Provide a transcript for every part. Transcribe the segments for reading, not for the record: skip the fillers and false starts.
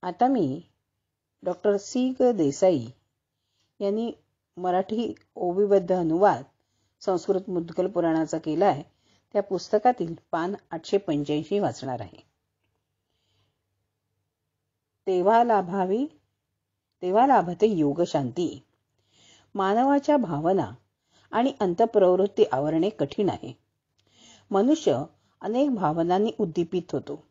आता मी doctor C ग देसाई यांनी मराठी ओवीबद्ध अनुवाद संस्कृत मुद्गल पुराणाचा केला आहे. त्या पुस्तकातील पान 885 वाचणार आहे. तेव्हा लाभते योग शांती. मानवाच्या भावना आणि अंतःप्रवृत्ती आवरणे कठीण आहे. मनुष्य अनेक भावनांनी उद्दीपित होतो.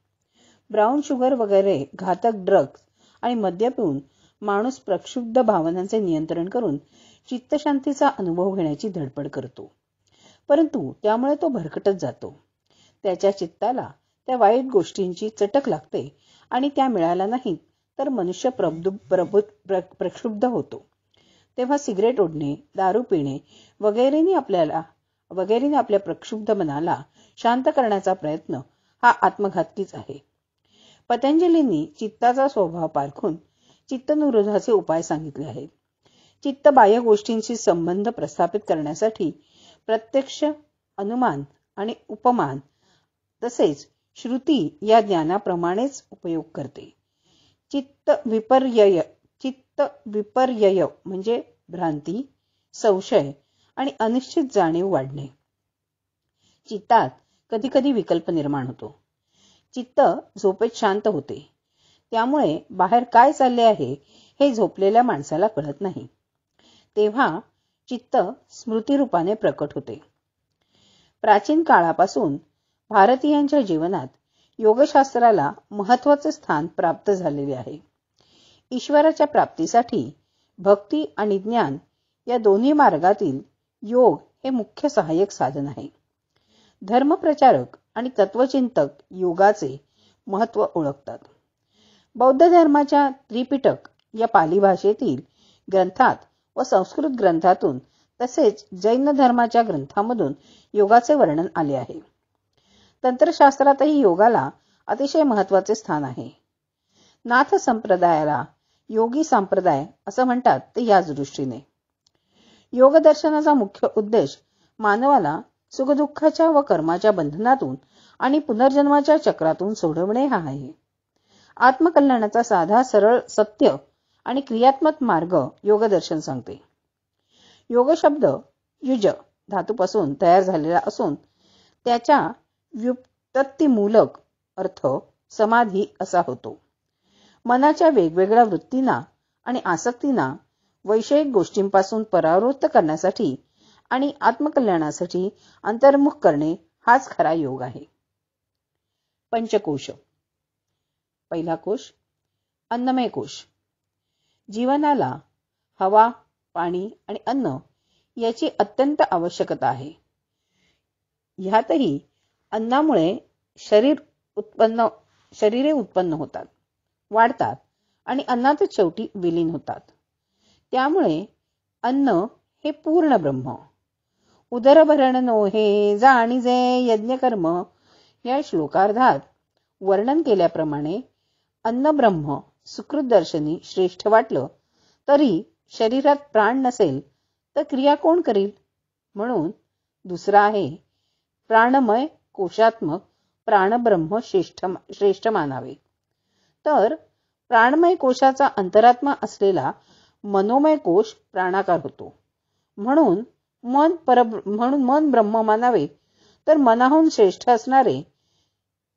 ब्राऊन शुगर वगैरे घातक ड्रग्ज आणि मद्य पिऊन माणूस प्रक्षुब्ध भावनांचे नियंत्रण करून चित्तशांतीचा अनुभव घेण्याची धडपड करतो. परंतु त्यामुळे तो भरकटत जातो. त्याच्या चित्ताला त्या वाईट गोष्टींची चटक लागते आणि त्या मिळाल्या नाहीत तर मनुष्य प्रक्षुब्ध होतो. तेव्हा सिगरेट ओढणे, दारू पिणे वगैरेने आपल्या प्रक्षुब्ध मनाला शांत करण्याचा प्रयत्न हा आत्मघातकीच आहे. पतंजलींनी चित्ताचा स्वभाव पारखून चित्तनिरोधाचे उपाय सांगितले आहेत. चित्त बाह्य गोष्टींशी संबंध प्रस्थापित करण्यासाठी प्रत्यक्ष, अनुमान आणि उपमान तसेच श्रुती या ज्ञानाप्रमाणेच उपयोग करते. चित्त विपर्यय म्हणजे भ्रांती, संशय आणि अनिश्चित जाणीव वाढणे. चित्तात कधी कधी विकल्प निर्माण होतो. चित्त झोपेत शांत होते. त्यामुळे बाहेर काय चालले आहे हे झोपलेल्या माणसाला कळत नाही. तेव्हा चित्त स्मृतिरूपाने प्रकट होते. प्राचीन काळापासून भारतीयांच्या जीवनात योगशास्त्राला महत्त्वाचे स्थान प्राप्त झालेले आहे. ईश्वराच्या प्राप्तीसाठी भक्ती आणि ज्ञान या दोन्ही मार्गातील योग हे मुख्य सहाय्यक साधन आहे. धर्मप्रचारक आणि तत्वचिंतक योगाचे महत्त्व ओळखतात. बौद्ध धर्माच्या त्रिपिटक या पाली भाषेतील ग्रंथात व संस्कृत ग्रंथातून तसेच जैन धर्माच्या ग्रंथांमधून योगाचे वर्णन आले आहे. तंत्रशास्त्रातही योगाला अतिशय महत्त्वाचे स्थान आहे. नाथ संप्रदायाला योगी संप्रदाय असं म्हणतात ते याच दृष्टीने. योग दर्शनाचा मुख्य उद्देश मानवाला सुखदुःखाच्या व कर्माच्या बंधनातून आणि पुनर्जन्माच्या चक्रातून सोडवणे हा आहे. आत्मकल्याणाचा साधा, सरळ, सत्य आणि क्रियात्मक मार्ग योगदर्शन सांगते. योग शब्द युज धातूपासून तयार झालेला असून त्याच्या व्युत्पत्तीमूलक अर्थ समाधी असा होतो. मनाच्या वेगवेगळ्या वृत्तींना आणि आसक्तींना वैषयिक गोष्टींपासून परावृत्त करण्यासाठी आणि आत्मकल्याणासाठी अंतर्मुख करणे हाच खरा योग आहे. पंचकोश. पहिला कोश अन्नमय कोश. जीवनाला हवा, पाणी आणि अन्न याची अत्यंत आवश्यकता आहे. ह्यातही अन्नामुळे शरीरे उत्पन्न होतात, वाढतात आणि अन्नातच शेवटी विलीन होतात. त्यामुळे अन्न हे पूर्ण ब्रह्म. उदरभरण नोहे जाणीजे यज्ञकर्म या श्लोकार्धात वर्णन केल्याप्रमाणे अन्न ब्रह्म सुकृतदर्शनी श्रेष्ठ वाटलं तरी शरीरात प्राण नसेल तर क्रिया कोण करील? म्हणून दुसरा आहे प्राणमय कोशात्मक प्राणब्रह्म श्रेष्ठ मानावे. तर प्राणमय कोशाचा अंतरात्मा असलेला मनोमय कोश प्राणाकार होतो. म्हणून मन ब्रह्म मानावे. तर मनाहून श्रेष्ठ असणारे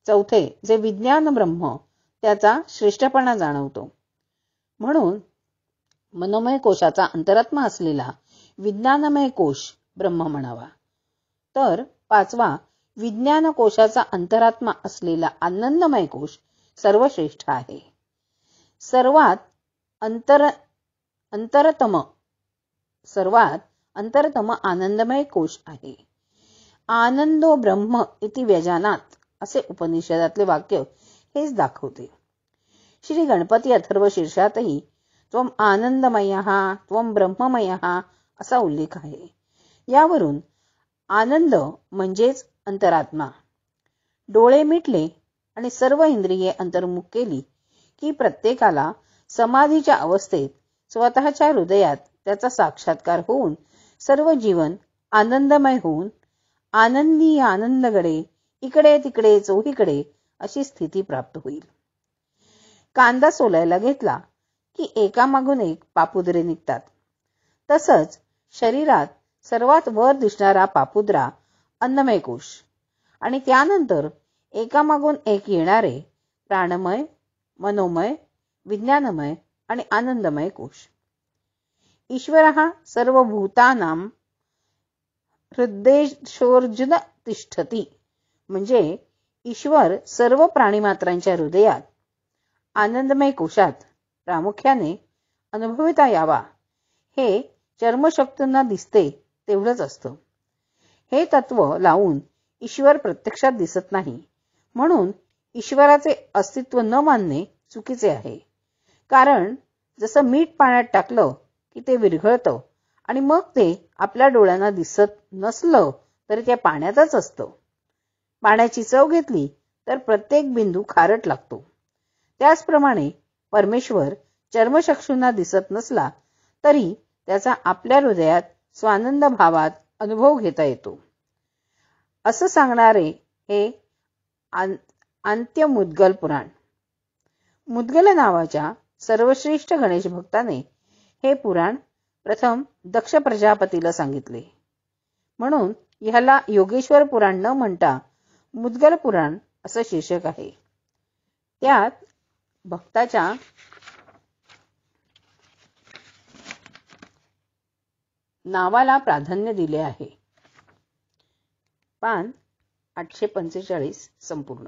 चौथे जे विज्ञान ब्रह्म त्याचा श्रेष्ठपणा जाणवतो. म्हणून मनोमय कोशाचा अंतरात्मा असलेला विज्ञानमय कोश ब्रह्म म्हणावा. तर पाचवा विज्ञान कोशाचा अंतरात्मा असलेला आनंदमय कोश सर्वश्रेष्ठ आहे. सर्वात अंतरतम आनंदमय कोश आहे. आनंदो ब्रह्म इति व्यजानात असे उपनिषदातले वाक्य हेच दाखवते. श्री गणपती अथर्व शीर्षातही त्वम आनंदमयः त्वम ब्रह्ममयः असा उल्लेख आहे. यावरून आनंद म्हणजेच अंतरात्मा. डोळे मिटले आणि सर्व इंद्रिये अंतर्मुख केली की प्रत्येकाला समाधीच्या अवस्थेत स्वतःच्या हृदयात त्याचा साक्षात्कार होऊन सर्व जीवन आनंदमय होऊन आनंदी आनंदगडे इकडे तिकडे चौहीकडे अशी स्थिती प्राप्त होईल. कांदा सोलायला घेतला की एकामागून एक पापुद्रे निघतात. तसंच शरीरात सर्वात वर दिसणारा पापुद्रा अन्नमय कोश आणि त्यानंतर एकामागून एक येणारे प्राणमय, मनोमय, विज्ञानमय आणि आनंदमय कोश. ईश्वरः सर्वभूतानां हृद्देशोऽर्जुन तिष्ठति. म्हणजे ईश्वर सर्व प्राणीमात्रांच्या हृदयात आनंदमय कोशात प्रामुख्याने अनुभविता यावा हे चर्मशक्तींना दिसते तेवढंच असतं. हे तत्व लावून ईश्वर प्रत्यक्षात दिसत नाही, म्हणून ईश्वराचे अस्तित्व न मानणे चुकीचे आहे. कारण जसं मीठ पाण्यात टाकलं की ते विरघळतं आणि मग ते आपल्या डोळ्यांना दिसत नसलं तरी त्या पाण्यातच असतं. पाण्याची चव घेतली तर प्रत्येक बिंदू खारट लागतो. त्याचप्रमाणे परमेश्वर चर्मचक्षूंना दिसत नसला तरी त्याचा आपल्या हृदयात स्वानंद भावात अनुभव घेता येतो. असं सांगणारे हे अंत्य मुद्गल पुराण. मुद्गल नावाच्या सर्वश्रेष्ठ गणेश भक्ताने हे पुराण प्रथम दक्ष प्रजापतीला सांगितले. म्हणून ह्याला योगेश्वर पुराण न म्हणता मुद्गल पुराण असं शीर्षक आहे. त्यात भक्ताच्या नावाला प्राधान्य दिले आहे. पान 845 संपूर्ण.